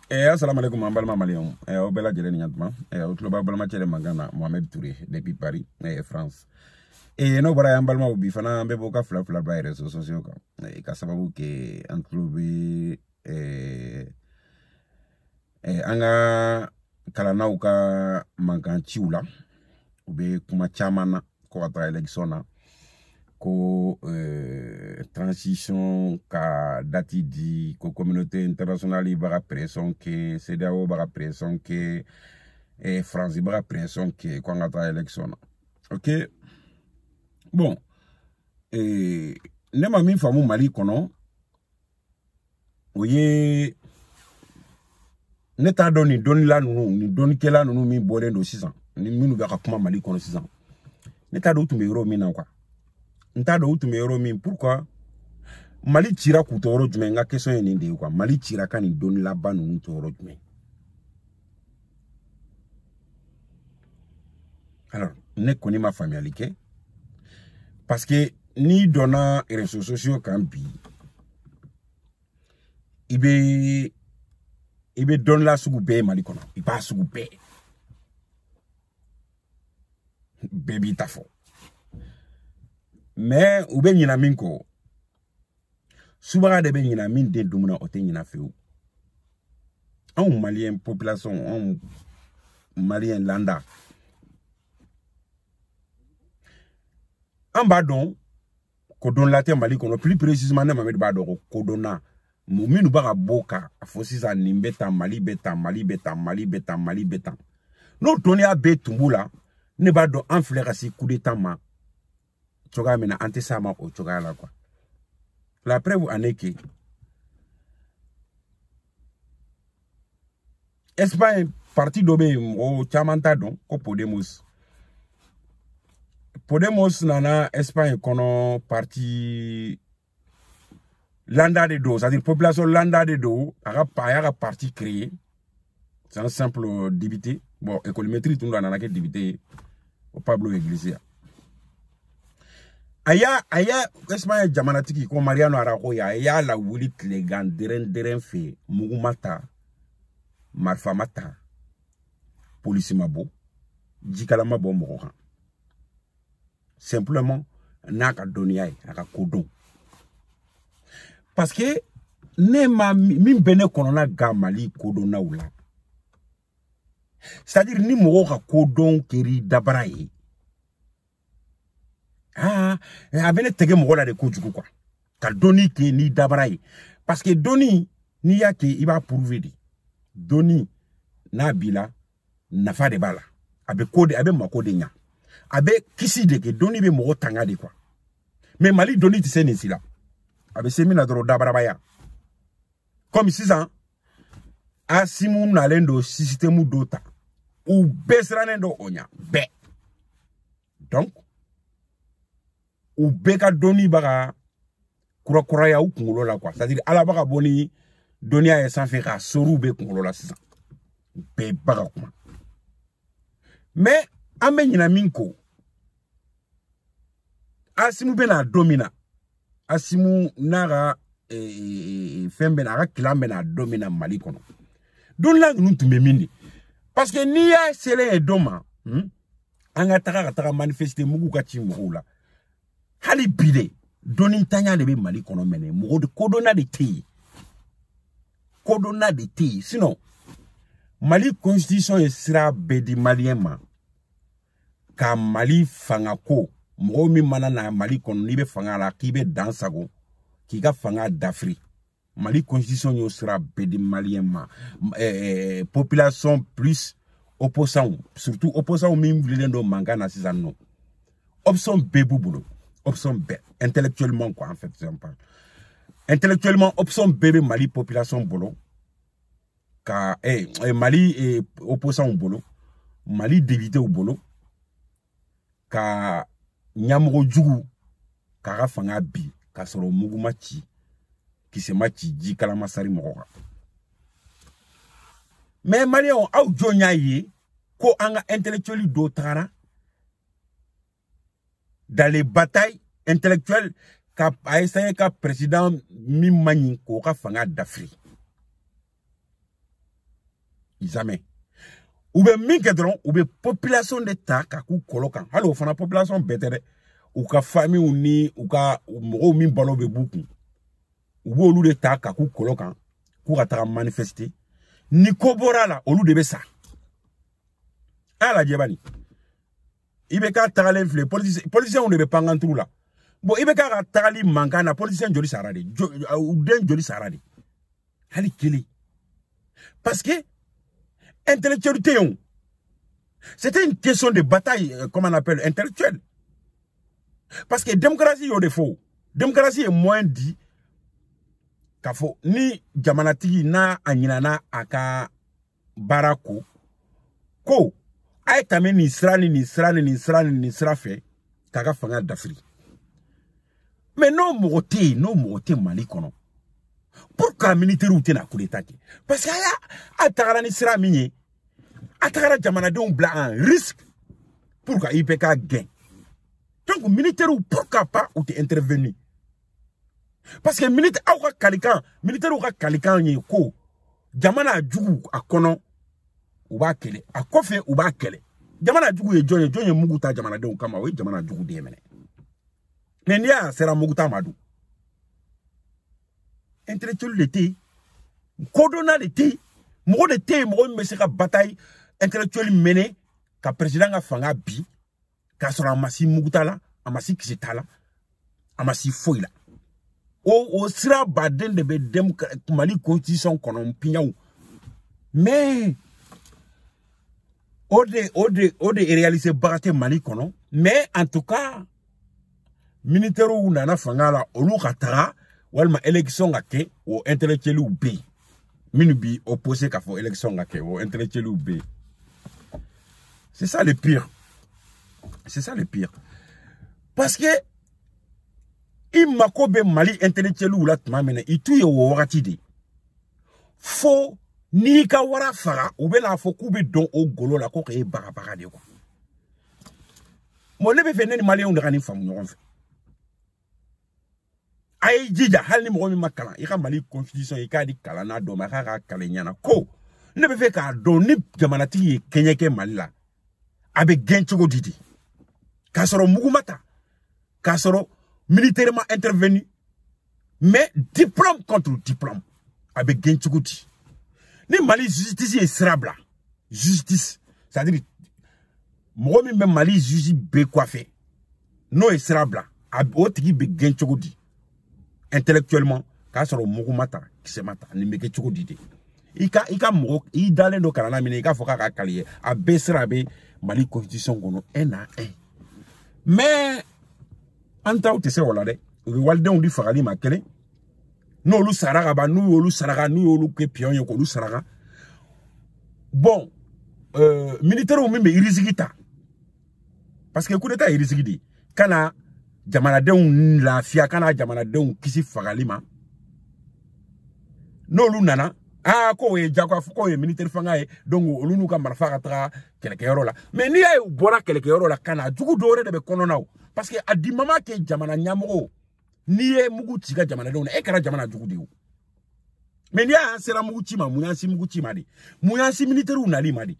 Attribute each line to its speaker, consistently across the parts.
Speaker 1: Assalamu alaikum, Ambalma Malion. Obela Jeleniatma. Utloba Balmachere Magana, Mohamed Touré, depuis Paris, France. Et no bara Ambalma Bifana, Beboka Flafla by réseaux sociaux. Et Kassababu ke Antlobi Anga Kalanauka Maganchiula, Ube Kuma Chamana, Koatra Electiona. Ko transition ka dati di ko communauté internationale bara pression ke CEDEAO bara pression ke France bara pression ke ko ngata élection. OK, bon, ne ma min famu Mali kono oye ne ta doni la nunu ni doni kela nunu mi bolen do 6 ans ni minu ba ka kuma Mali kono 6 ans ne ta do tumbe euro mi na kwa nta do utume euro min. Pourquoi Mali tira ku toro jume nga question ye ninde quoi. Mali tira kan ni doni la ba nu toro jume. Alors ne koni ma familialité parce que ni donna réseaux sociaux kan bi ibe don la sugu be Mali kono iba sugu be baby tafo. Mais ou ben yina minko subara de ben yina min de dumuna ote yina feu on malien population on malien landa en badon ko don la te Mali kono plus précisément na mamed badon ko donna mo minu bara boka afosi za nimbeta Mali beta no doni a betumbula ne badon en fleur asi coup d'état ma choga mena antisama o choga la quoi. La preuve en est que Espagne parti d'obé au chamantadon ko Podemos nana Espagne kono parti landa de do, c'est-à-dire population landa de do aga parti créé. C'est un simple député. Bon, économétrie tout nana ke député au Pablo Iglesias. Aya Espagne jamanatiki ko Mariano Aragoya aya la wuli tlegan deren fe mugumata marfamata police mabo jikala mabo mokokan simplement naka doniay aka kodon parce que ne ma min bene konona ga Mali kodon na wula c'est-à-dire ni mokoka kodon keri dabaraye abene tege mogola de kojugu quoi ka doni ke ni dabaraye parce que doni ni ya ke iba prouver di doni na bila nafa de bala abe makode nya abe kisi de ke doni be mogo tanga de quoi mais Mali doni ti sene sila abe semina dro dabarabaya comme 6 ans asimu nalendo système dota ou besranendo onya be donc ou beka doni baga kura ya ukungolo la quoi, c'est-à-dire ala baga boni doni ya sans faire soru be kungolo la 6 ans be baga kuma mais amenyina minko asimu bena domina asimu naga fembe naga kilambe na domina Mali kono don la nous tumbe mindi parce que ni ya sele e doma anga taka manifester mugu ka ci mugu la hali bide doni tanya de be Mali kono mene mugo de kodona de te sinon Mali constitution e sera bedi malien ma ka Mali fanga ko mugo mi mana na Mali kono ni be fanga la ki be dansago ki ga fanga d'Afrique Mali constitution yo sera bedi malien ma population plus opposant surtout opposant mi vlendo mangana sizano option bebu bulo option B, intellectuellement quoi en fait, j'en parle. Intellectuellement, option B, Mali population bolo. Ka Mali opposant au bolo. Mali débité au bolo. Ka nyamro djougou. Ka rafanga bi. Ka soro mugumachi. Ki se machi di kalamasari moroka. Mais Mali on a jonya ye. Ko anga intellectually dotara. Dans les batailles intellectuelles qu'a essayé qu'a président Mimani ko ka fanga d'Afrique jamais. Ou bien minkedron, ou bien population de ta kaku kolokan. Alors, on a population bête, ou ka famille ou ni, ou ka ou min balo be beaucoup. Ou bon de ta kaku kolokan, kou atara manifester. Ni kobora la, ou de besa. Ah la djebani. Ibe ka tagale infle, politicien on ne be pangan trou là. Bon, ibe ka tagali mankana, politicien joli sarade. Ou den joli sarade. Ali kili. Parce que, intellectualité, c'était une question de bataille, comment on appelle, intellectuelle. Parce que démocratie, il y a des faux. Démocratie est moins dit qu'à faux. Ni Jamanatigi na anyinana aka barako. Ko, aïtame ni sra fait, kaka fanga d'Afrique. Mais non mogote Mali kono. Pourquoi militaire ou tena coup d'état? Parce que a tagara ni sra minye, a tagara Jamanadon blanc un risque. Pourquoi IPK gain? Donc militaire ou pourquoi pas ou t'es intervenu? Parce que militaire ou ka kalikan ye ko Jamana jugu a kono ou ba kele a kofe ou ba kele. Jamana jugu ye jonye muguta Jamanadon kama we Jamana jugu de mene. Mais nia sera muguta madu. Intellectuel l'été, codona l'été, mo de té mo me sera bataille intellectuel mené ka président a fanga bi ka sera amasi muguta la amasi kisitala amasi foila o sera baden de be dem Mali constitution kono pinyau mais o de réaliser barate Mali kono mais en tout cas militaire ou nana fanga la olu katara walma élection ngake o intellectuel ou B minubi opposé ka fo élection ngake o intellectuel ou B. C'est ça le pire. C'est ça le pire. Parce que il makobe Mali intellectuel ou la tmamene itu yo wakati de fo ni ka wara fara ou be la fo kube don o golo la ko ke bara de ko mo lebe fene ni Mali on rani fam no on fait ay jija hal ni mo mi makala i ka Mali constitution i ka di kala na do ma ka kala nyana ko ne be fe ka do ni Jamanatigi kenyeke Mali la abe genchugo didi kasoro mugumata kasoro militairement intervenu mais diplôme contre diplôme abe genchugo di ni Mali justice est srabla justice c'est-à-dire mo mi même Mali justice be coiffé no est srabla o tigi be genchugo di intellectuellement kasoro mugumata kisemata ni meke chugo didi ika mo i dalen do kana mine ika foka ka kaliye abe srabe Mali constitution gono un à un. Mais en tant que c'est voilà de walde on dit fagali makele no lu saraga ba nu lu saraga nu lu ke pion yo lu saraga bon militaire ou même irizigita parce que coup d'état irizigidi kana Jamanaden la fia kana Jamanaden kisi fagali ma no lu nana ah ko e jako ko e militaire fanga e donc olunu ka marfa ka tra quelque yoro la mais ni ay bora quelque yoro la kana jugu dore de be kono naw parce que adi mama ke Jamana nyamoro ni e mugu tiga Jamana don e kara Jamana jugu diu mais ni a sera mugu tima muyansi mugu tima di muyansi militaire ou nali madi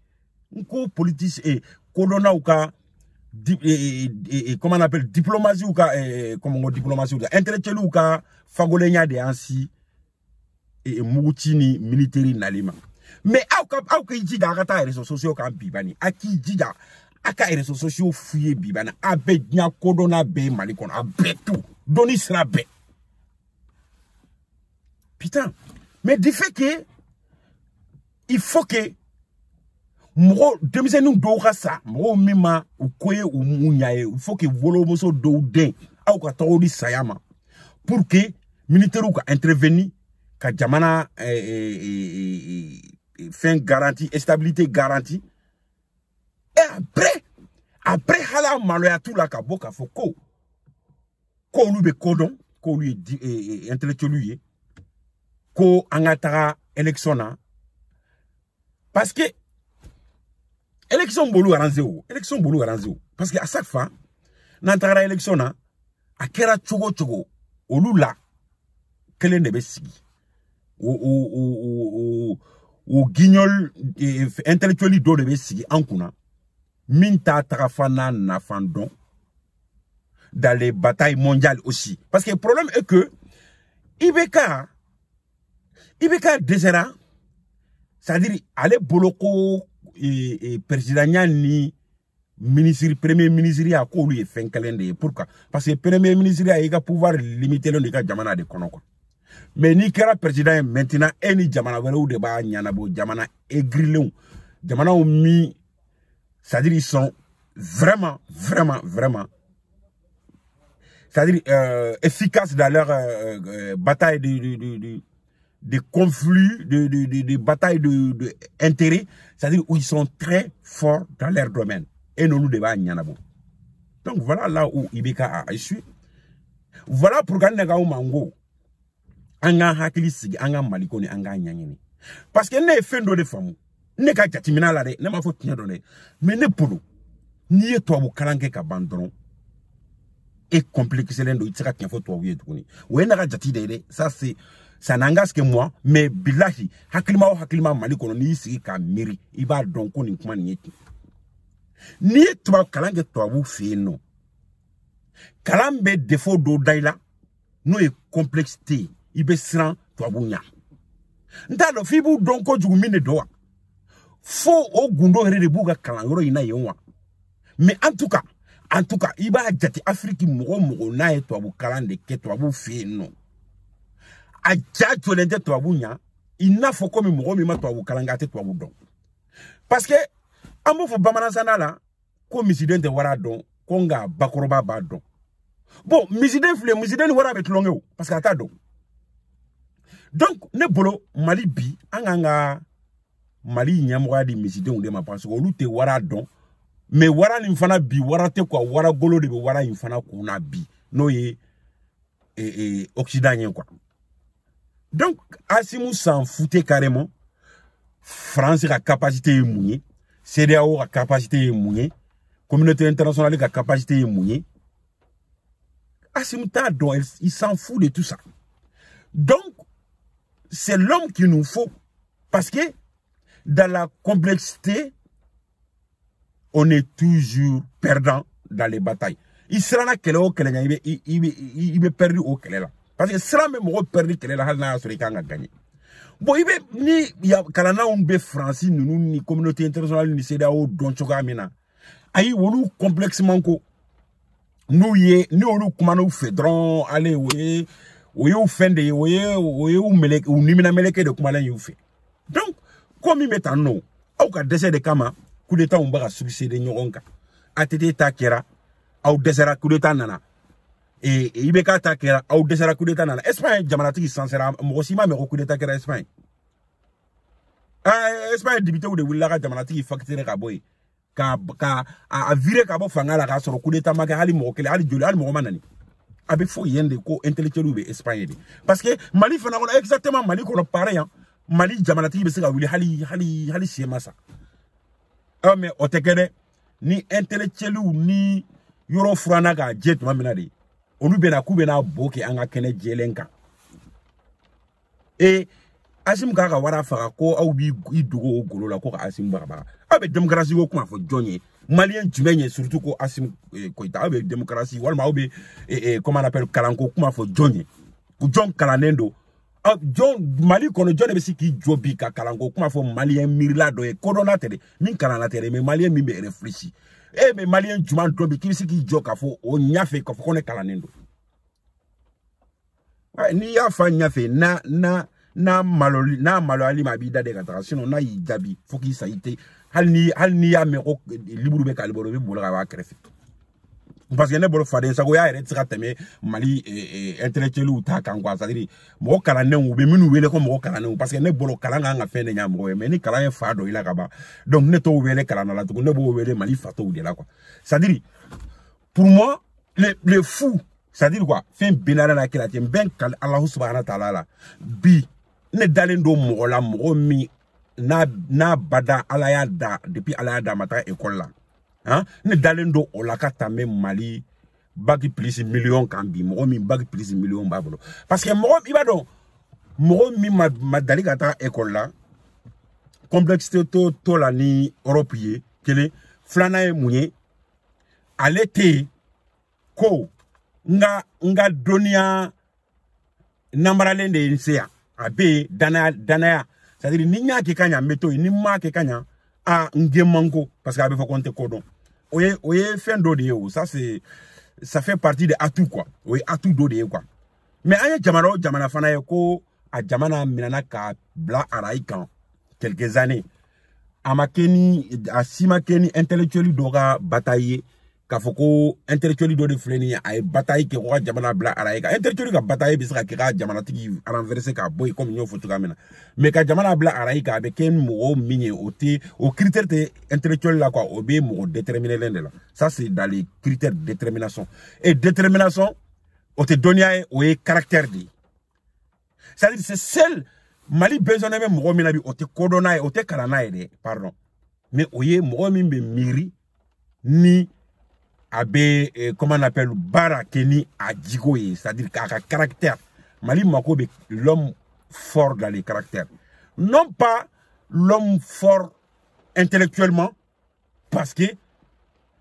Speaker 1: nko politique e kolona ou ka comment on appelle diplomatie ou ka comment on diplomatie ou intellectuel ou ka fagolenya de ansi et Moutini militaire nalima. Mais au que jida akata réseaux sociaux ka bibani aki jida aka réseaux sociaux fouillé bibana abe nya kodona be malikon abe tout doni sera be. Putain, mais du fait que il faut que mo demize nous doura ça mo mima ou koye ou munyae il faut que volo moso do den au ka tawdi sayama pour que militaire ou ka intervenir ka Jamana fin garantie stabilité garantie et après hala maloya tout la ka boka foko ko lu be kodon ko lu intellectuel lui ko angatara élection parce que élection bolu aranzeo parce que à chaque fois n'antara élection a kera chogo olu la kelen de be sigi o guignol intellectuel do de be sigi an kuna min ta trafana na fandon dans les batailles mondiales aussi. Parce que le problème est que Ibeka désera, c'est-à-dire aller boloko et président ni ministre premier ministre a ko lui fin calendrier. Pourquoi? Parce que premier ministre a eu pouvoir limiter le cas jamana de kono quoi. Mais ni kera président maintenant ni jamana wala ou de ba nyana bo jamana aigrilon jamana o mi, c'est-à-dire ils sont vraiment c'est-à-dire efficaces dans leur bataille de conflits, de batailles d'intérêt, c'est-à-dire où ils sont très forts dans leur domaine. Et nous devons Nyanabo. Donc voilà là où Ibeka a échoué. Voilà pourquoi nous avons mango. Anga hakilisigi, anga malikoni, anga nyanyini. Parce que ne fendo de femmes, ne ka jatimina la de, ne ma faut tenir donné. Mais ne polo, ni e toi vous kalanke ka bandron. Et compliqué l'endo itira qui faut toi oui tout ou en jati de ça c'est ça n'engage que moi mais billahi hakilima mali kono ni sigi ka miri iba donc ko ni kuma ni toi kalange toi vous fait non kalambe défaut do daila no e complexité ibe sran toi vous nya ndalo fibu donc ko jugu mine do fo o gundo here de buga kalangoro ina yenwa mais en tout cas, il va jati Afrique mogo na e to abu kalande ke to abu fi no. A jato lente to abu nya, ina fo komi mogo mi ma to abu kalanga te to abu don. Parce que amo fo bamana la ko misidente wara don, ko nga bakoroba ba don. Bon, misidente wara bet longe ou parce que ata don. Donc ne bolo Mali bi anga Mali nyamwa di misidente de ma parce que olu te wara don. Mais wara l'infana bi wara te quoi wara golo de wara infana kuna bi no ye occidentalien quoi. Donc Assimi s'en foutait carrément. France a capacité de mouiller, CEDEAO a capacité de mouiller, communauté internationale a capacité de mouiller. Assimi Tado il s'en fout de tout ça. Donc c'est l'homme qu'il nous faut parce que dans la complexité on est toujours perdant dans les batailles. Il sera là qu'il est perdu au Kelela. Parce que sera même perdu Kelela, il a gagné. Bon, il y a Kalana Umbe France, ni communauté internationale, ni CEDEAO, donc Chogamina. Aïe, ou complexement ko. Nous on comment Fédron, allez, ou Fende, ou Melek, ou Nimina Meleke de Kumalan you fait. Donc, comme il met en nous, au cas d'essai de Kama, coup d'état on va succéder Nyoronka. Atete takera, au désert coup d'état nana. Et Ibeka takera, au désert coup d'état nana. Espagne, Jamanati sans sera, Mosima, mais au coup d'état kera Espagne. Espagne, débuté ou de Willara Jamanati, facteur Raboy. Ka viré Kabo Fangala, sur le coup d'état Magali Mokele, Ali Julian Momanani. Avec faux yende ko intellectuel ou Espagne. Parce que Mali fait exactement Mali qu'on a pareil. Mali Jamanati, c'est Hali Siemasa. Ah mais o tekere ni intellectuel ou ni yoro frana ga jet maminade onu bena ku bena boke anga kene jelenka et Assimi ga wara fara ko au bi idugo golo la ko Assimi ba abe démocratie ko kuma fo jonye malien jumenye surtout ko Assimi koita abe démocratie wala ma obe comment on appelle kalanko kuma fo jonye ku jon kalanendo John Mali kono John be siki jobi ka kalango kuma fo malien mirla do e kodona tere min kalana tere mais malien mi be réfléchi mais malien juman do bi siki joka fo o nyafe ko fo ne kalanendo ni ya fa nyafe na malo ali mabida de katra sinon na yidabi fo ki saite hal ni ya me ko liburu be kalboro be bolga wa krefe parce que ne bolo fade sa go ya ere tsaka teme Mali intellectuel ou ta kan quoi ça dire mo kala ne ou be minu wele ko mo kala ne parce que ne bolo kala nga fe ne nya mo mais ni kala en fado ila kaba donc ne to wele kala na la to ne bo wele Mali fato ou de là quoi ça dire pour moi le fou ça dire quoi fin binara na kila tem ben kal Allah subhanahu wa ta'ala la bi ne dalendo mo la mo mi na bada alaya da depuis alaya da mata école là. Hein? Ne dalendo olakata me Mali bagi plus million kambi mo mi bagi plus million babolo parce que mo ibado mo mi ma daligata école là complexité to la ni Europe ye kele flana e munye alete ko nga donia nambarale de insia abe danaya c'est-à-dire ni nya ke kanya meto ni ma ke kanya a ngemango parce que abe faut compter codon oye fin do de ça c'est ça fait partie de atout quoi oye atout do de quoi mais aya jamana fana ye ko a jamana minana ka bla araïkan quelques années amakeni a simakeni intellectuel doga batailler ka foko intellectuel do de fleni ay bataille ke ko jamana bla araïka intellectuel ka bataille bisaka ke ka jamana tigi renverser ka boy comme ñoo fotu ka mena mais ka jamana bla araïka be ken mo minye au critère de intellectuel là quoi obe mo déterminer l'un de là ça c'est dans les critères de détermination et détermination o te donia o caractère di c'est-à-dire c'est seul Mali besoin même mo mina bi o te kodona o te karana de pardon mais oye mo mi be miri ni abe comment on appelle bara keni adjigo c'est-à-dire qu'à caractère Mali mako be l'homme fort dans les caractères non pas l'homme fort intellectuellement parce que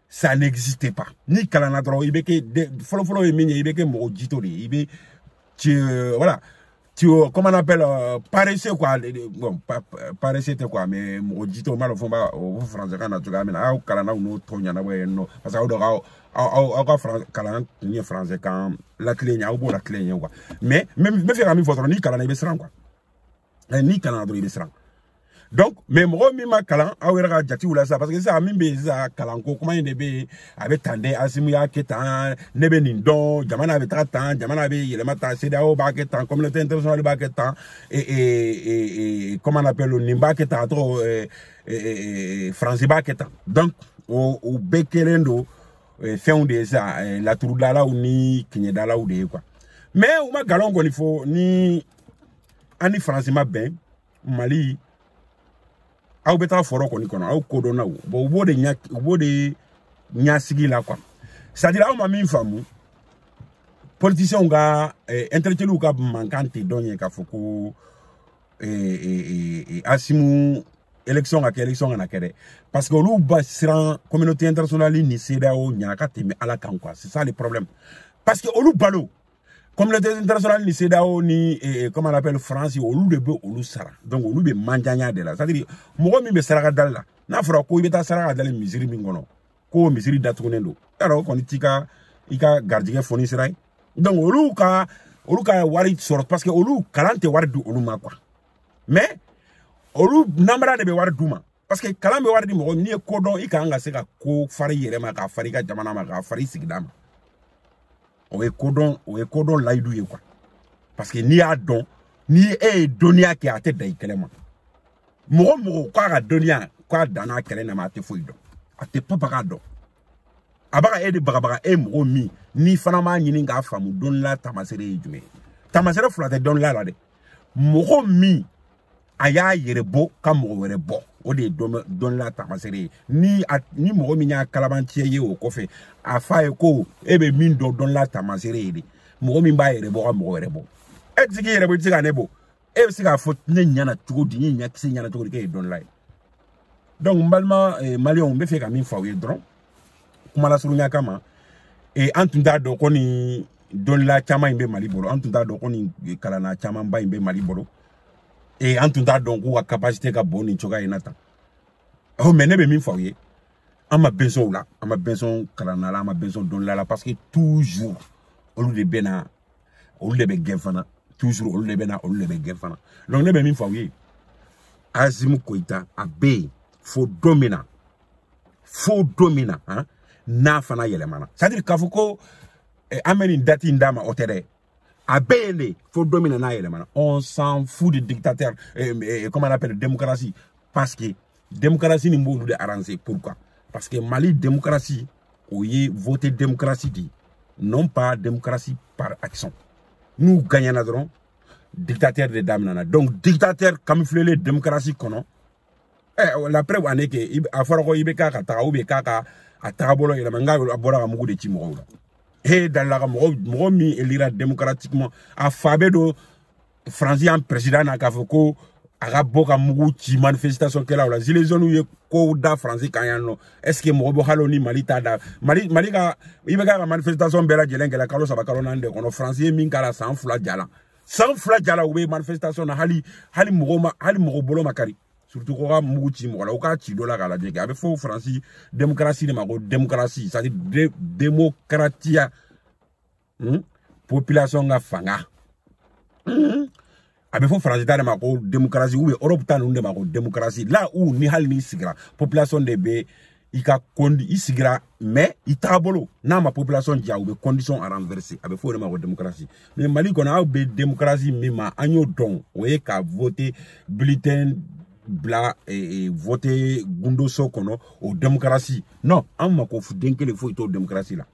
Speaker 1: ça n'existait pas ni kalana dro ibeke follow minye ibeke mo jito ibe voilà tu comment on appelle paresseux quoi bon paresseux quoi mais mo jito malo fomba au français kana tu gamena au kalana no tonya na we no parce que au kalana ni français quand la clé nya au la clé nya quoi mais me faire ami votre ni kalana ibe sran quoi ni kalana dro ibe sran donc mais moi mi ma kalan awera jati wala ça parce que ça mimbe za kalan ko kuma inde be avec tande asimu ya ketan nebe nindo jamana be tratan jamana be yelema ta CEDEAO ba ketan communauté internationale ba ketan et comment on appelle le nimba ketan to français ba ketan donc au bekelendo fin de ça la tour là ou ni kinyeda là ou de quoi mais ou ma galon ko il faut ni ani français ma ben Mali aw beta foro ko ni kono aw ko do na bo bo de nya sigi la quoi c'est-à-dire aw ma min famu politicien ga intellectuel ka mankante donye ka foko asimu élection na kede parce que lu basiran communauté internationale ni CEDEAO nya ka teme ala kan quoi c'est ça le problème parce que olu balo communauté internationale ni CEDEAO ni comment on appelle France olu de be olu sara donc olu be manjanya de la c'est-à-dire mo mi be sara dal la na fara ko ibeta sara dal misiri mi ngono ko misiri datunendo alors kon tika ika gardien foni sirai donc olu ka wari sort parce que olu kalante wari du olu ma quoi mais olu namara de be wari duma parce que kalambe wari di mo ni ko don ika nga se ka ko fari yere ma ka fari ka jamana ma ka fari sigidama o codon laïdou quoi parce que ni a don ni donia qui a tête d'aikelema mo quoi donia quoi dana kelena ma te foido a te papa do abaka de bagabaga mo mi ni fana ma nyini nga famu don la tamasere jume tamasere flate don la de mo mi aya yerebo kam mo werebo o de don la tamasere ni mo mi nya kalabantie ye o kofe afa ko ebe min do don la tamasere de mo mi ba yerebo mo werebo e tigi yerebo tigi anebo e sika fo ne nyana tugo di nya kisi nyana tugo ke don la donc mbalma malion be fe ka min fawe dron kuma la suru nya kama e antunda do ko ni don la chama imbe mali bolo antunda do ko ni kalana chama mba imbe mali bolo et en tout cas donc ou a capacité ka boni choga inata oh mais ne be min fawye ama besoin là ama besoin kalana la ama besoin don la parce que toujours olu de bena olu de be gefana toujours olu de bena olu de be gefana donc ne be min fawye Azimu Koita abe fo domina hein na fana yelemana c'est à dire kafuko ameni dati ndama otere Abele, faut dominer na élément. On s'en fout de dictateur, comment on appelle, démocratie. Parce que démocratie n'est pas de arranger. Pourquoi? Parce que Mali, démocratie, oui, voter démocratie dit, non pas démocratie par action. Nous gagnons là-dedans, dictateur de dames. Donc, dictateur camouflé démocratie, qu'on la preuve, on est que, à Faro, Ibeka, Kata, à Tarabolo, et la manga, à Bora, Mougou de Timoro. Et dans la Momi élira démocratiquement à Fabedo, Franzien président à Kafoko, Araboka Muguchi, manifestation qu'elle a, les zones où il y a Koda français Kayano, est-ce que Mobo Haloni, Malita, Malika, il y a une manifestation Bella Djeleng, la Carlos Abacaronande, on a français Minkala sans flagella. Sans flagella, oui, manifestation Hali Murobolo Makari. Surtout qu'on a Muguchi, Moka, Chidola, la Djega, avec faux français, démocratie, démocratie, c'est-à-dire démocratie, population à Fanga. Avec faux français, démocratie, ou Europe, démocratie, là où ni hal ni sigra, population de B, il a condi, sigra, mais il tabolo, n'a ma population dia ou conditions à renverser, avec faux démocratie. Mais Mali qu'on a eu démocratie, mima, agno don, ouais, qu'à voter, bulletin, bla, et voter, gundo sokono, au démocratie. Non, on m'a confondé que les faux démocratie là.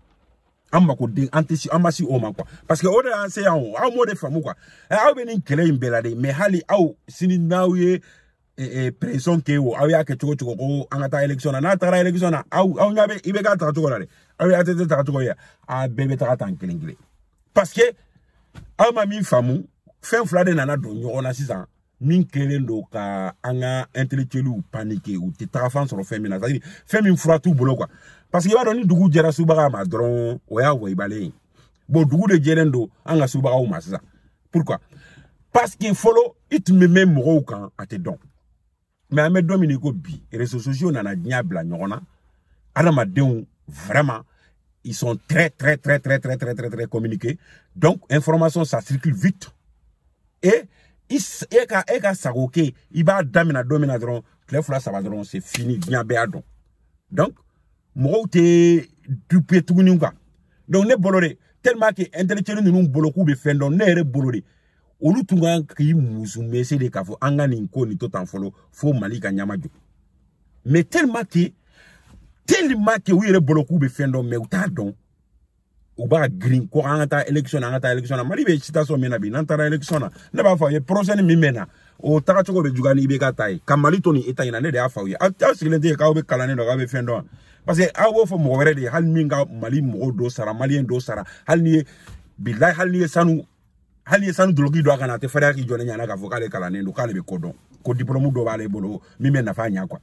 Speaker 1: Amasi oma quoi parce que on a c'est en mode femme quoi a benin kele imbelade mais hali au sini nawe pression ke o ya ke choko ko angata election na tara election na au nyabe ibega ta choko lale au ya tete ta choko ya a bebe ta tan kelingile parce que a ma mi famu fin flade nana do nyona 6 ans min kelendo ka anga intellectuel ou paniquer ou te trafan sur femina ça dit femi fura tout bolo quoi parce que va donner dugu jera subaga ma dron oya wo ibale bon dugu de jerendo anga subaga ou masa pourquoi parce que follow it me même mo kan ate don mais Ahmed Dominique bi réseaux sociaux nana diabla nyona adama deun vraiment ils sont très communiqués donc information ça circule vite et eka sagoke iba damina domina dron les flas ça va dron c'est fini bien béadon donc mo te dupe tugununga donc ne bolore tellement que intellectuel nous boloku be fendon ne re bolore olu tunga ki musu mese de kafo angani nko ni totan folo fo malika nyamaju mais tellement que oui re boloku be fendon mais uta don ou ba green ko angata election mali be citation mena bi nantara election na ba fa ye prochaine mi mena o taka choko be jugani be katai kamali toni eta ina ne de afa ye a silente ka be kalane do ka be fendon parce que awo fo mo wéré de hal minga mali mo do sara malien do sara hal ni billahi hal ni sanu dologi do kana te fara ki jone nyana ka vokale kalane do kale be kodon ko diplôme do balé bolo mi men na fanya quoi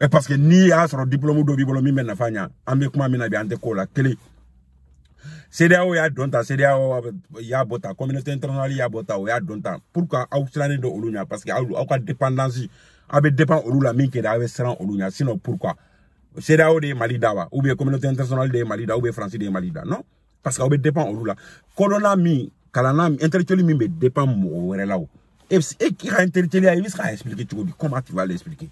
Speaker 1: et parce que ni a sur diplôme do bi bolo mi men na fanya ambe kuma mina bi ante ko la télé CDAO ya donta CDAO ya bota communauté internationale ya bota o ya donta pourquoi australien do olunya parce que au ka dépendance abe dépend olula minke da abe sran olunya sinon pourquoi CDAO de Malidawa ou bien communauté internationale de Malida ou bien français de Malida non parce que abe dépend olula kolona mi kalana intellectuel mi be dépend mo wéré là et qui a intellectuel il sera expliquer comment tu vas l'expliquer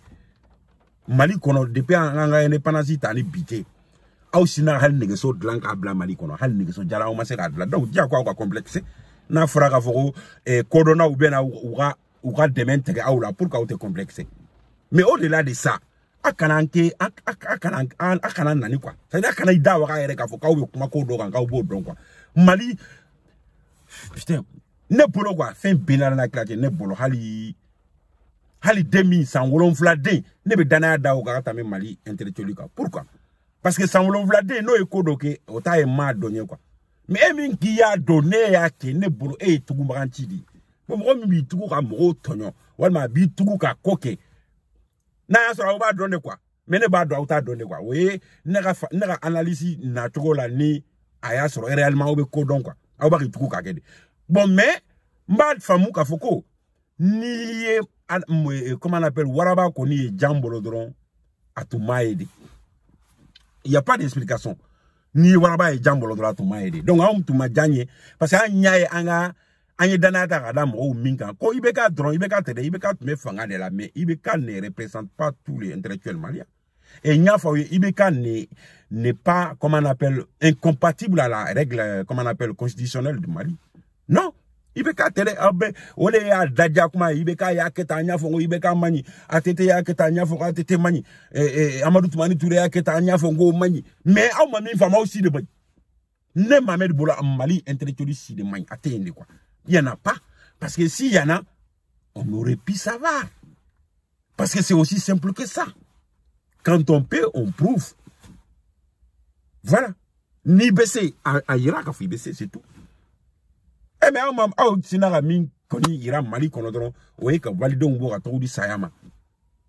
Speaker 1: Mali kono depuis anga indépendance tani bité au sina hal negeso dlank abla Mali kono hal negeso jala o maseka adla donc dia quoi complexe na fraga foko kodona ou bien ou ga demente ga aula pour ka te complexe mais au-delà de ça akana nani quoi ça dire akana ida wa ga yere ka foko ou kuma ko do kan ka bo don quoi Mali putain ne bolo quoi fin binala na claque ne bolo hali demi sans wolon flade ne be dana da o ga ta me Mali intellectuel quoi pourquoi parce que sans wolon flade no e kodo ke o ta e ma donné quoi mais emin qui a donné ya ke ne bolo e tugu maranti di bo mo mi tugu ka mo tonyo wal ma bi tugu ka koke na so o ba donné quoi mais ne ba do auta donné quoi oui ne ga analyse na tugo la ni aya so réellement o be kodon quoi au ba tugu ka kede bon mais mbad famu ka foko ni comment on appelle waraba ko ni jambolo dron atumaede il y a pas d'explication ni waraba e jambolo dron atumaede donc on tuma janye parce que anyaye anga anye danata kadam o minka ko ibeka dron ibeka tede ibeka me fanga de la mais ibeka ne représente pas tous les intellectuels maliens et nyafa ibeka n'est pas comment on appelle incompatible à la règle comment on appelle constitutionnelle du Mali non ibeka tere abe ole ya daja kuma ibeka ya keta nyafo ibeka mani atete ya keta nyafo atete mani Amadou Toumani Touré ya keta nyafo ngo mani mais aw mami fama aussi de bañ ne Mamed Bola Mali intellectualiste de mani atende quoi il y en a pas parce que s'il y en a on aurait pu savoir parce que c'est aussi simple que ça quand on peut on prouve voilà ni baisser à Irak a fait baisser c'est tout. Eh mais on sinara min koni ira Mali kono dron o e ka valider on bo ka to di sayama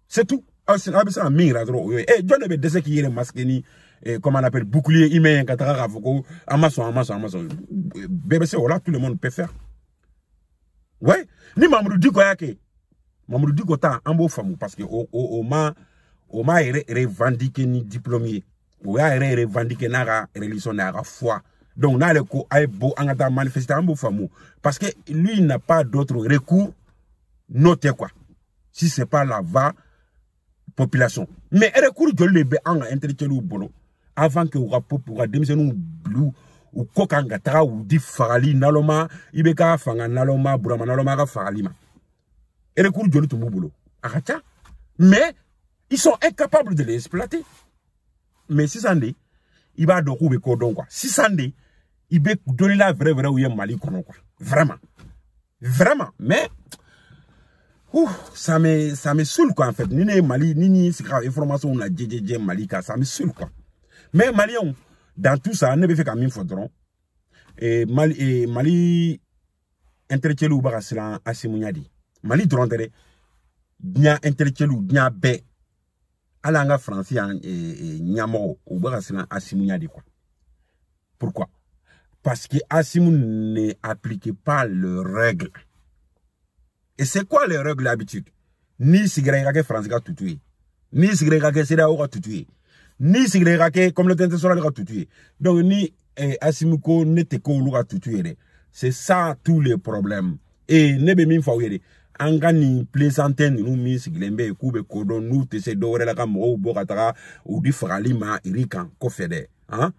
Speaker 1: c'est tout ça mira dron et John be dese ki yere masque ni comment on appelle bouclier humain ka ta ka foko amason BBC voilà tout le monde peut faire ouais ni Mamadou Diko yake Mamadou Diko ta ambo famu parce que o ma revendiqué ni diplômé ou a revendiqué na religion na foi donc na le ko ay bo angata manifester ambo famu parce que lui n'a pas d'autre recours noté quoi si c'est pas la va population mais recours de lebe anga intellectuel ou bono avant que ou démissionner blue ou kokanga tara ou di farali naloma ibeka fanga naloma burama naloma ka farali ma recours de tout boulot akacha mais ils sont incapables de les exploiter. Mais si ça n'est, il va donc où cordon quoi. Si ça n'est, il va donner la vraie où il y a Mali quoi. Vraiment. Vraiment. Mais ça me saoule quoi en fait. Ni Mali, ni c'est grave information on a JJJ Mali ça me saoule quoi. Mais Maliens dans tout ça, ne fait qu'à mine faudront. Et Mali intellectuel ou barasilan asimunyadi. Mali drondere bien intellectuel ou bien bé. Alanga français nyamo ou barasilan asimunyadi quoi. Pourquoi? Parce que Asimou n'appliquait pas les règles. Et c'est quoi les règles d'habitude? Ni sigreka français ka tutué, ni sigreka CEDEAO ka tutué, ni sigreka communauté internationale ka tutué. Donc ni Asimuko neteko lu ka tutué. C'est ça tous les problèmes. Et nebe min fawere angani plaisanten nous mi siglembe kube kodon nous tese dore la ka mo bo kataka ou di fralima irikan ko fede hein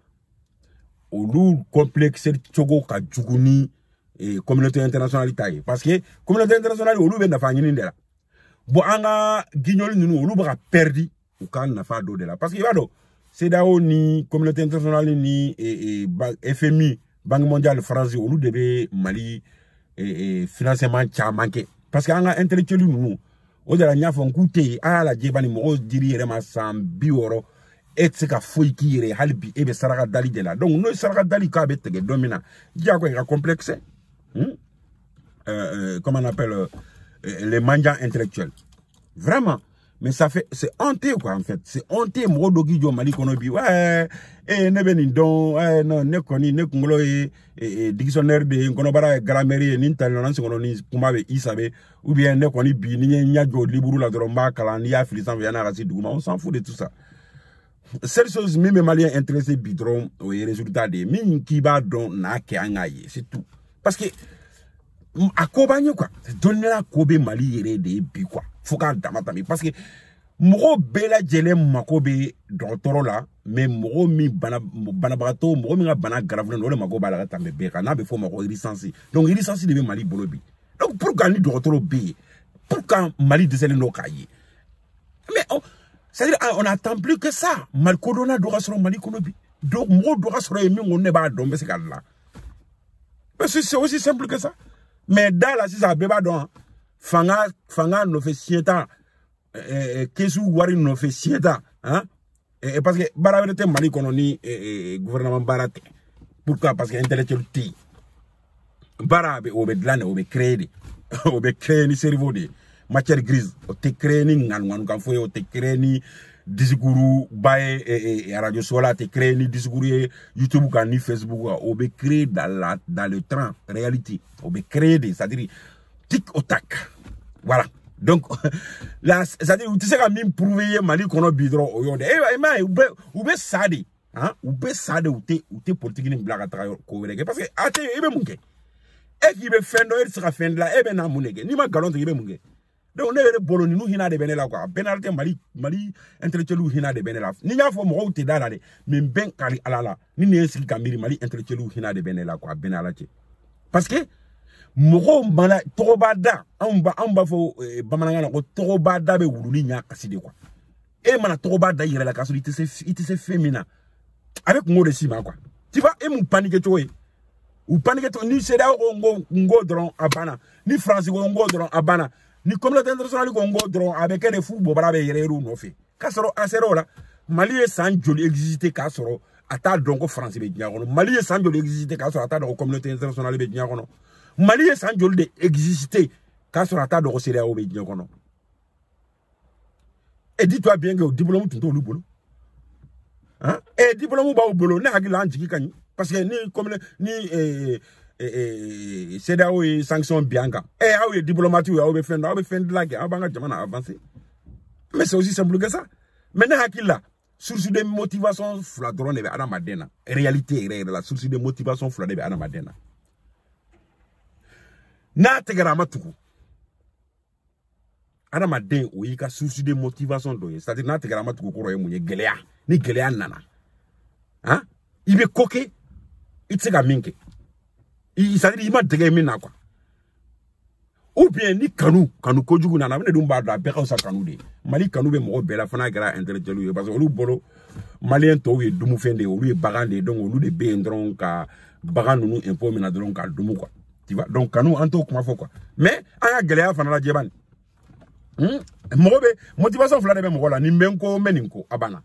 Speaker 1: ou complexe chogo ka juguni et communauté internationale taille parce que communauté internationale ou ben na fa ngini ndela bo anga guignol nous ou ba perdi ou kan na fa do de là parce que vado CEDEAO ni communauté internationale ni FMI Banque mondiale France ou debe Mali et financement manqué parce que anga intellectuel nous o de la nya fon kute ala jebani mo diri rema sambi oro etika foiki re halbi ebe saraka dali de là donc no saraka dali ka betege domina dia ko complexe comment on appelle les mangas intellectuels vraiment mais ça fait c'est honté quoi en fait c'est honté mo dogi jo Mali kono bi ouais ne beni don non ne koni ne kungolo dictionnaire de kono bara grammaire ni talent kono ni kuma be isabe ou bien ne koni bi ni nya jo liburu la dromba kala ni ya filisan yana rasi duguma on s'en fout de tout ça. Cette chose même Maliens intéressés bidron au résultat des min qui va don na ke angaye c'est tout parce que à Kobanyo quoi donner la Kobe Mali yere de bi quoi faut qu'en damatami parce que moro bela jele makobe docteur là mais moro mi banabato moro mi bana grave no le makoba la tambe be kana be fo mako licencié donc licencié de Mali bolobi donc pour gagner docteur B pour quand Mali de no kaye mais c'est-à-dire on n'attend plus que ça mal corona doit sur Mali konobi donc moro doit sur mi on ne ba dombe c'est là mais c'est aussi simple que ça mais dans la si ça beba don fanga no fait sienta kesu wari no fait sienta hein et parce que barawete Mali kono ni gouvernement barate pourquoi parce que intellectuel ti barabe obedlane créer ni cerveau de matière grise o te créer ni nganu kan foyo te créer ni discours bae et radio sola te créer ni discours YouTube kan ni Facebook o be créer dans le train réalité o be créer c'est-à-dire tic au tac voilà donc là c'est-à-dire tu sais quand même prouver Mali kono bidro o yonde ou be sadi hein ou be sadi ou te politique ni blaga tra ko wéré parce que ate ebe munke e ki be fendo e sera fend la ebe na munege ni ma galon te ebe munge donc ne re boloni nu hina de benela quoi benalité Mali intellectuel ou hina de benela ni nya fo mo te dala de men ben kali alala ni ne sil kamiri Mali intellectuel ou hina de benela quoi benala ci parce que moro bana torobada amba fo bamananga ko torobada be wuluni nya kaside quoi et mana torobada yire la kaso il se féminin avec mo de ciment quoi tu vois et mon panique toi ou panique toi ni CEDEAO ngo dron abana ni France ngo dron abana ni communauté internationale ngo dron avec les fous bobara yire ru no fait kasoro asero la Mali est sans joli exister kasoro ata donc France be diakono Mali est sans joli exister kasoro ata donc communauté internationale be diakono Mali est sans de exister quand sur la table de CEDEAO be djikono. Et dis-toi bien que le diplôme tout le boulot. Hein? Et diplôme ba au boulot na hagila anjiki kanyi parce que ni comme ni CEDEAO et sanctions bianga. Et ah oui diplomatie ou be fin de la guerre abanga jamana avancer. Mais c'est aussi simple que ça. Maintenant hakila source de motivation fladron be ana madena. Réalité la source de motivation fladron be ana madena. Na tegara matuku. Ana maden o yika source de motivation do c'est-à-dire na tegara matuku ko roye munye gelea ni gelea nana. Hein? Il be koke itega minke. Il s'agit il m'a dégagé mina quoi. Ou bien ni kanu kojugu nana ne dum ba da be ka sa kanu de. Mali kanu be mo be la fana gra intellectuel parce que olu bolo malien to ye dumu fende olu e bagande donc olu de be ndron ka bagan nu impôt mina dron ka dumu quoi. Tu vois donc kanu anto kuma fo quoi. Mais aya gelea fana la jeban. Mobe motivation fla de be mo la ni mbenko meninko abana.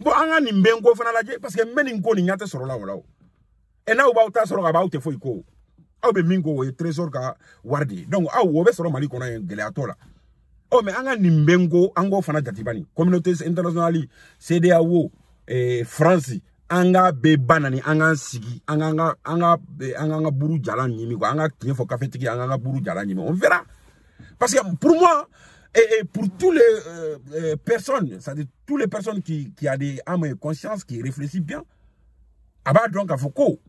Speaker 1: Bon anga ni mbenko fana la je parce que meninko ni nyate soro la wala. Et na uba uta soro ba ute fo iko. Aw be mingo we trésor ka wardi. Donc aw wo be soro mali kono en gelea to la. Oh mais anga ni mbenko ango fana jatibani. Communauté internationale CEDEAO France anga be banani anga sigi anga buru jala nyimi ko anga tie fo café tiki anga buru jala nyimi. On verra. Parce que pour moi et pour tous les personnes, c'est-à-dire toutes les personnes qui a des âmes et conscience, qui réfléchissent bien, aba donc à Foucault,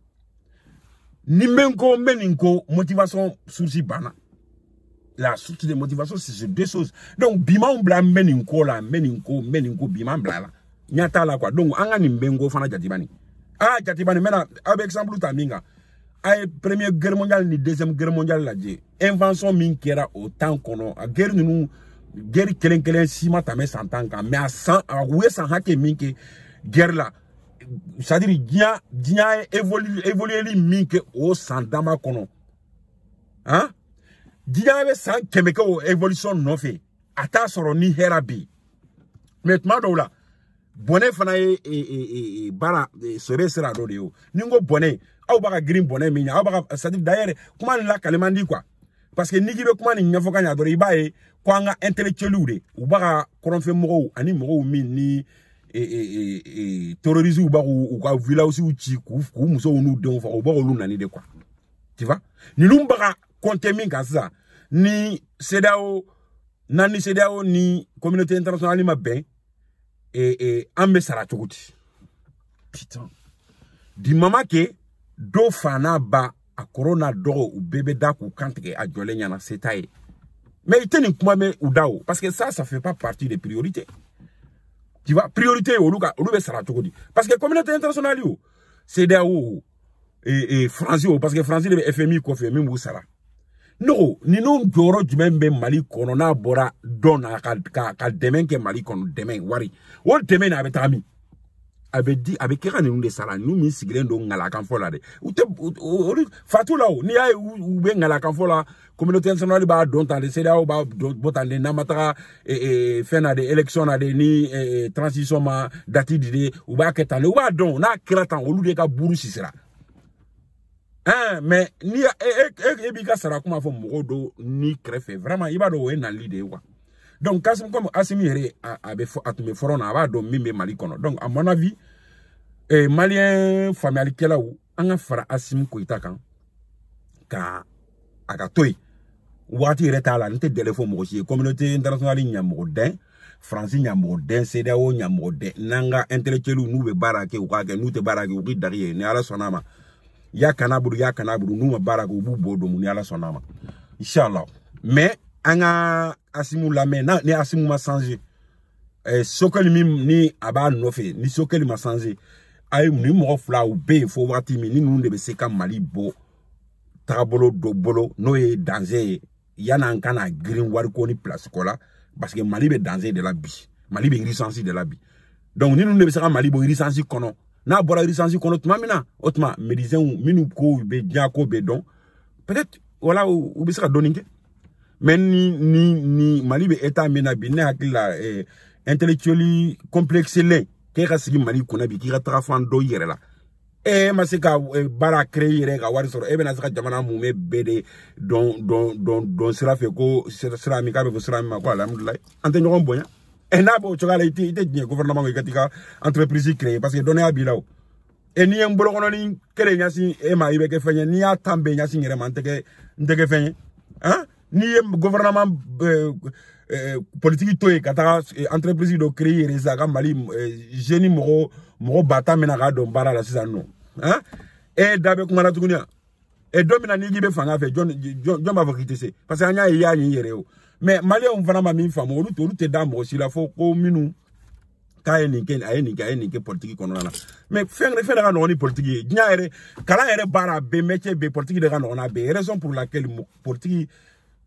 Speaker 1: Nimenko, meninko, motivation source bana. La source de motivation, c'est deux choses. Donc, biman bla meninko la, meninko, biman bla la. Nyata la quoi. Donc, anga nimbengo fana jatibani. Ah, jatibani, maintenant, avec exemple, taminga. Aïe, première guerre mondiale ni deuxième guerre mondiale la dje. Invention min kera au temps kono. A guerre nous guerre kelen sima tame santanka. Mais à 100 à oué sans hake minke guerre là. C'est-à-dire dia évoluer li minke au sandama kono. Hein? Dia ave sans kemeke au évolution non fait. Ata soro ni herabi. Maintenant là. Bonnet fana bara sere sera do de yo. Ningo bonnet aw baka green bonnet minya aw baka c'est-à-dire d'ailleurs comment la kalemandi quoi parce que nigi be comment ni nyafo kanya do ibaye ko anga intellectuel de ou baka koronfe mo ani mo min ni terrorisme ou baka ou ka villa aussi ou chi ku muso nu de fa o baka lu nani de quoi tu vois ni lumbaka compter min ka ça ni CEDEAO nani CEDEAO ni communauté internationale ma ben ambe sara chouti putain di mama ke do fana ba a corona do ou bébé da ku kantike a jolé nyana setaye mais iteni kuma me udao parce que ça fait pas partie des priorités tu vois priorité o luka o be sara chouti parce que communauté internationale yo CEDEAO et France parce que France le FMI ko fait même sara non ni non joro jumembe Mali kono na bora dona ka demain ke Mali kono demain wari o demain na betami avait dit avec kera ni nous de sala nous mi siglen do ngala kan fola de fatu la ni ay ou be ngala kan fola communauté internationale ba don tan de CEDEAO ba botan de namata fena de élection na de ni transition ma dati de ou ba ketale ou ba don na kratan o lu de ka buru sisera. Hein, mais ni ebika sara kuma fo mogodo ni krefe vraiment iba do we na lide quoi. Donc kasim comme asimi here abe fo atume forona aba do mimbe Mali kono. Donc à mon avis malien famille kela ou anga fara asim ko itakan ka aka toy wati reta la nte telefon mo ci communauté internationale nyamo den France nyamo den CEDEAO nyamo den nanga intellectuel nou be barake ou ka nou te barake ou derrière ni ala sonama ya kanaburu numa baraka ubu bodo muni ala sonama inshallah mais anga asimu la mais ni asimu ma changer sokeli ni aba nofe ni sokeli ma changer ay ni mo fla ou be fo wati mi ni nu de be seka Mali bo trabolo do bolo no e danger yana nkana green war ko ni place kola parce que Mali be danger de la vie Mali be licencié de la vie donc ni nu de be seka Mali bo licencié kono na bora licencié kono tuma mina otma médecin minu ko be diako be don peut-être voilà ou be sera doninge mais ni Mali be état mena bi ne hakila intellectually complexe le ke ga sigi Mali kuna bi ki ga trafan do yere la e ma se ka bara créer ka wari soro e be na se ka jamana mu me bede don sira fe ko sira mi ka be sira mi ma ko alhamdulillah ante ñogon bonya e na bo chogala ite ni gouvernement ko katika entreprise créer parce que donner abilaw e ni en bolo kono ni kere nyasi e ma ibe ke fenye ni atambe nyasi ngere man teke ndeke fenye hein ni gouvernement politique to e kata entreprise do créer reza ka mali génie mo bata mena ga do bara la sisa no hein e dabe ko ngana tukunya e domina ni gibe fanga fe John ba vokite se parce que anya ya ni yere o mais mali on fana ma mi famo olu te dam aussi la fo ko minu ka ni ke politique kono na mais fengre ga no ni politique nya ere kala ere bara be métier be politique de ga no na be raison pour laquelle politique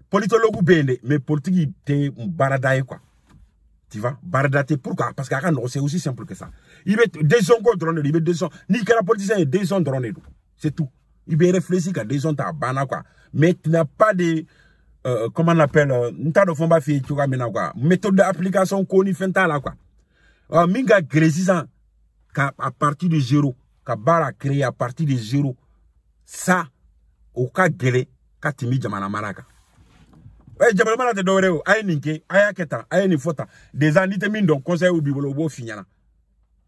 Speaker 1: politologue bende mais politique te baradaye quoi. Tu vois, baradaté pourquoi? Parce que c'est aussi simple que ça. Il met des gens contre il met des gens ni que la politicien est des gens drone c'est tout. Il veut réfléchir qu'à des gens ta bana quoi. Mais tu n'as pas de comment on appelle n'ta de fomba fi tu vois maintenant quoi. Méthode d'application qu'on fait là quoi. Minga grésisant à partir de zéro, ka bara créer à partir de zéro. Ça au cas gelé ka timi jamana malaka. Jamana malaka de doreo ay ninke ay aketa ay ni fota des années mindon conseil ou bibolo bo finyana.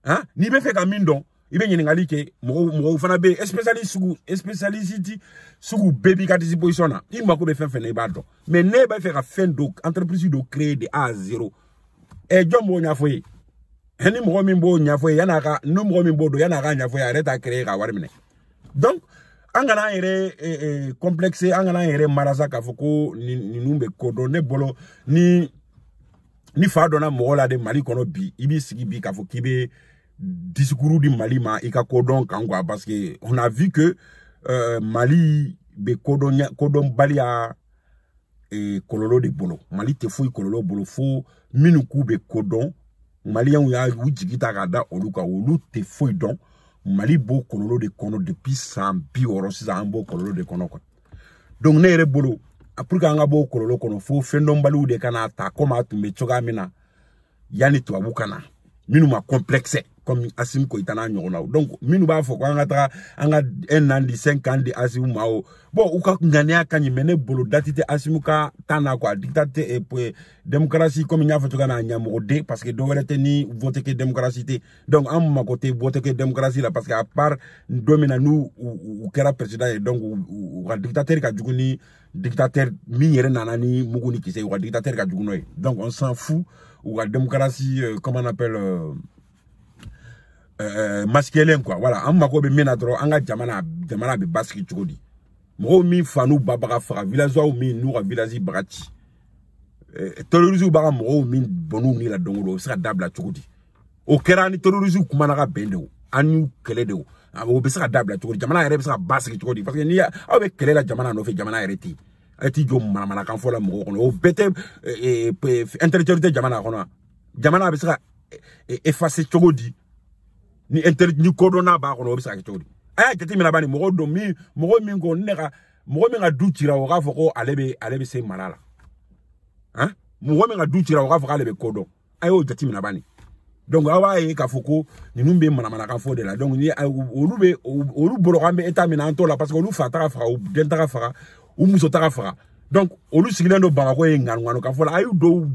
Speaker 1: Hein? Ni be fait ka mindon ibe ngali ke mo fana be spécialiste sugu baby ka disposition na imba ko be fen ne ba do mais ne ba fait ka fen do entreprise do créer de A à 0 e jombo nya foyi eni mo mi bo nya foyi yana ka no mo mi bo do yana ka nya foyi arrête à créer ka warmine donc angana ere complexe angana ere marasa ka foko ni numbe kodo ne bolo ni fa dona mo la de Mali kono bi ibi sigi bi ka foko kibe discours du Mali ma ika kodon kangwa parce que on a vu que Mali be kodon balia et kololo de bolo Mali te fou kololo bolo fo minuku be kodon Malien ya wujigita gada oluka olu te fou don Mali bo kololo de kono depuis 100 bi oro sisa ambo kololo de kono ko donc ne re bolo pour ka nga bo kololo kono fo fendon balu de kana ta koma tumbe choga mina yani to abukana minu ma complexe comme Assimi Goïta na nyona donc minu ba fo ko anga anga 1 an di 5 ans di Assimi mao bon ou ka ngania kanyi mene bolo datite Assimi ka tana quoi dictateur et puis démocratie comme nya fo to kana nyamo de parce que do wérete ni voter que démocratie té donc am ma côté voter que démocratie là parce que à part domina nous ou kera président et donc ou dictateur ka juguni dictateur mi yere nanani muguni kise ou dictateur ka juguno donc on s'en fout ou la démocratie comment on appelle masculin quoi voilà am mako be mena dro anga jamana be baski chodi mo mi fanu babaka fra village ou mi nous village brati terrorisme ba mo mi bonu ni la dongo sera dabla chodi o kerani terrorisme kuma na bendo anu kele de o be sera dabla chodi jamana ere be sera baski chodi parce que ni a be kele la jamana no fe jamana ere ti ati jo mana kan fo la mo ko o bete intellectualité jamana kono jamana be sera effacer chodi ni ni kodona ba kono bisa kitodi aya jeti mina bani mo mi ngo neka mo mi nga dutira o ga foko alebe se malala hein mo mi nga dutira o ga foko alebe kodo ayo jeti mina bani donc awa e ka foko ni numbe mana kan fo de la donc ni olu bolo kambe eta mina anto la parce que olu fatara fra ou dentara fra ou muso tara fra donc olu sigilendo ba ko e nganu kan fo la ayu do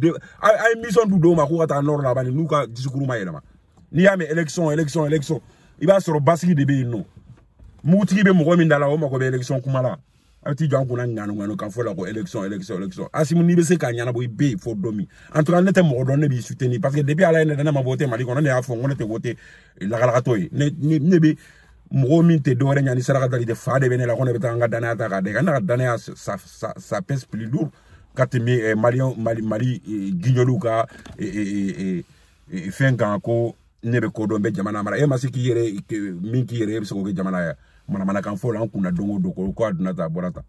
Speaker 1: ay mission do ma ko ta nord la bani nuka discours ma yelama ni yame élection il va sur basiki de be no muti be mo min dala o mako be élection kuma la ati jan kuna nganu kan fo la ko élection Assimi ni be se ka nyana boy be fo domi en tout cas nete mo don ne bi soutenir parce que depuis ala ne na ma voter Mali kono ne a fo ngone te voter la gala to ne be mo min te do re nyani sara dali de fa de bene la kono be tanga dana ta ka de kana dana ça pèse plus lourd quand Mali guignoluka et fin kan ko nebe ko dombe jamana mara e masiki yere minki yere se ko jamana ya mana kan fo lan kuna dongo do ko aduna ta borata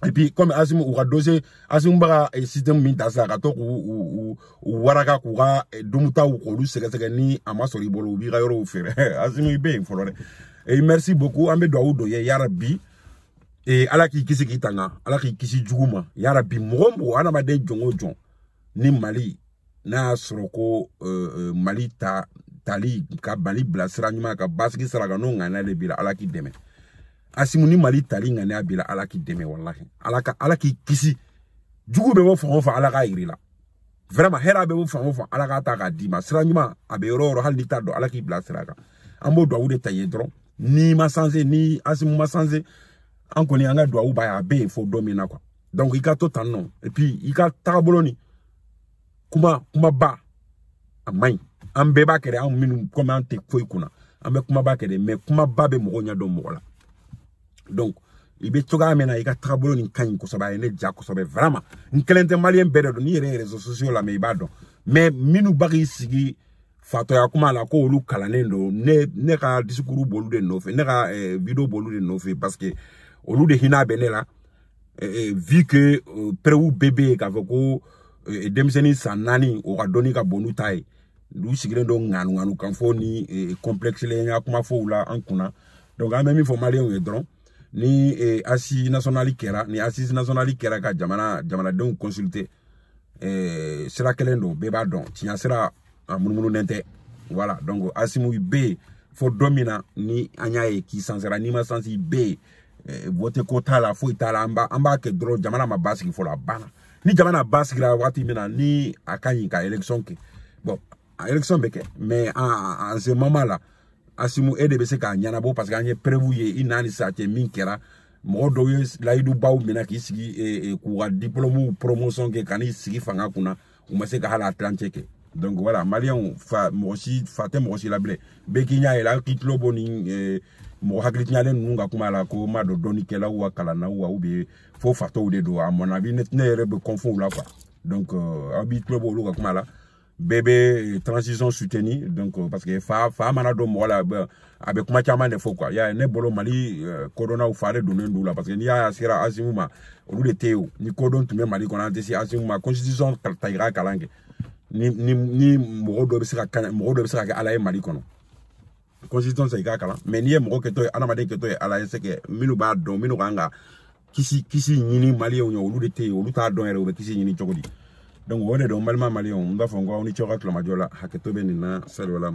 Speaker 1: et puis comme Assimi ou dossier Assimi ba système min ta sa ka to ou waraka ku ga dumuta ou ko lu sege ni amasori bolo bi ga yoro fere Assimi be folore et merci beaucoup ambe do do ye yarabi et ala ki kisi kitanga ala ki kisi juguma yarabi mogombo ana ba de jongo jon ni Mali na soroko Mali ta tali ka bali blasira nyuma ka basiki sara ka no ngana le bila ala ki deme asimu ni mali tali ngana bila ala ki deme wallahi ala ki kisi jugu be wo fa ala ka irila vraiment hera be wo fa ala ka ta ka di ma sira nyuma abe roro hal ni tado ala ki blasira ka ambo do wude taye dron ni ma sanze ni asimu ma sanze an koni anga do wu ba ya be fo domina quoi donc il ka to tan non et puis il ka taboloni kuma ba amai ambe ba kere am minu comment foi kuna ambe kuma ba kere mais kuma ba be mo nya do mo la donc ibe toga mena ika trabolo ni kan ko soba ene ja ko soba vraiment une kelente malien bedo ni réseaux sociaux la me ibado mais minu bari sigi fato ya kuma la ko olu kalanendo ne ka discours bolu de no fe ne ka vidéo bolu de no fe parce que olu de hina benela vu que preu bébé ka ko demseni sanani o ka doni ka bonu tai lu sigire do nganu kan fo ni complexe le nya kuma fo la an kuna donc a même malien e dron ni assis nationali kera ni assis nationali kera ka jamana don consulter sera kelendo beba don tinya sera munumunu nente voilà donc asimu be fo domina ni anyaye ki sansera ni ma sansi be vote kota la fo itala amba ke dro jamana ma basiki fo la bana ni jamana basiki la wati mina ni akanyi ka election ke bon élection beke mais en ce moment là asimu ede be se ka nyana bo parce que anye prévu inani sa te minkera mo do la idu baw mina ki sigi ku diplôme promotion ke kani sigi fanga kuna o ma se ka hala atlantique donc voilà malien fa mo aussi fatem mo aussi la blé beki nya ela kitlo boni mo haklit nya len nunga kuma la ko ma do doni ke la wa kala na wa ubi fo fato ou de do à mon avis net ne rebe confond là quoi donc abi club o lu kuma la bébé transition soutenue donc parce que fa manado mo la avec kuma chama de fo quoi ya ne bolo mali corona ou fare do nendu la parce que ni ya sira asimuma olu de teo ni kodon tume mali kona tesi asimuma constitution taira kalange ni mo do bisira kan mo do bisira ala e mali kono constitution c'est kala mais ni mo ke to anamade ke to ala c'est que minu ba do minu kanga kisi nyini mali o olu de teo olu ta don ere o kisi nyini chokodi donc wone do malma mali on da fongo oni choka kla majola haketobe ni na salwala